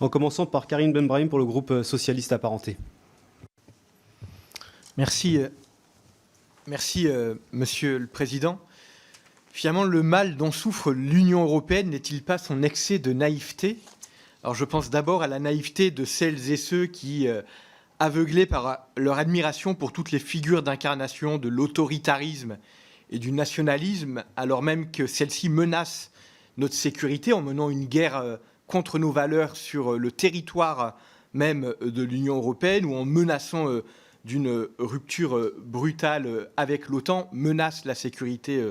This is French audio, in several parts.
en commençant par Karine Ben Brahim pour le groupe socialiste apparenté. Merci, Monsieur le Président. Finalement, le mal dont souffre l'Union européenne n'est-il pas son excès de naïveté? Alors, je pense d'abord à la naïveté de celles et ceux qui, aveuglés par leur admiration pour toutes les figures d'incarnation de l'autoritarisme et du nationalisme, alors même que celles-ci menacent notre sécurité en menant une guerre contre nos valeurs sur le territoire même de l'Union européenne ou en menaçant d'une rupture brutale avec l'OTAN, menace la sécurité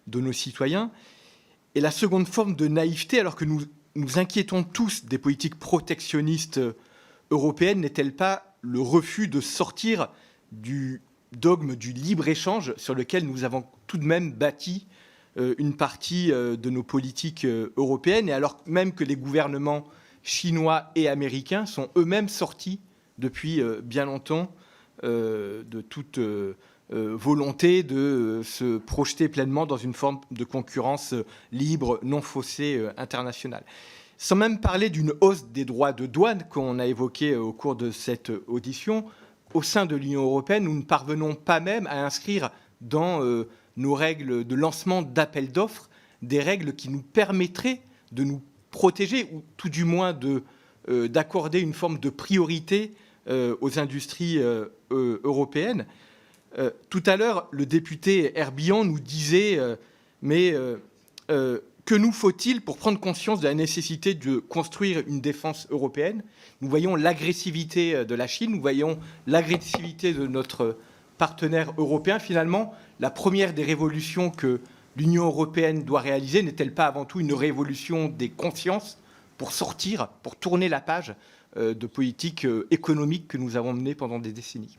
de nos citoyens. Et la seconde forme de naïveté, alors que nous nous inquiétons tous des politiques protectionnistes européennes, n'est-elle pas le refus de sortir du dogme du libre-échange sur lequel nous avons tout de même bâti une partie de nos politiques européennes, et alors même que les gouvernements chinois et américains sont eux-mêmes sortis depuis bien longtemps de toute volonté de se projeter pleinement dans une forme de concurrence libre, non faussée, internationale. Sans même parler d'une hausse des droits de douane qu'on a évoquée au cours de cette audition, au sein de l'Union européenne, nous ne parvenons pas même à inscrire dans nos règles de lancement d'appel d'offres des règles qui nous permettraient de nous protéger, ou tout du moins d'accorder une forme de priorité aux industries européennes. Tout à l'heure, le député Herbillon nous disait que nous faut-il pour prendre conscience de la nécessité de construire une défense européenne? Nous voyons l'agressivité de la Chine, nous voyons l'agressivité de notre partenaire européen. Finalement, la première des révolutions que l'Union européenne doit réaliser n'est-elle pas avant tout une révolution des consciences pour sortir, pour tourner la page de politiques économiques que nous avons menées pendant des décennies?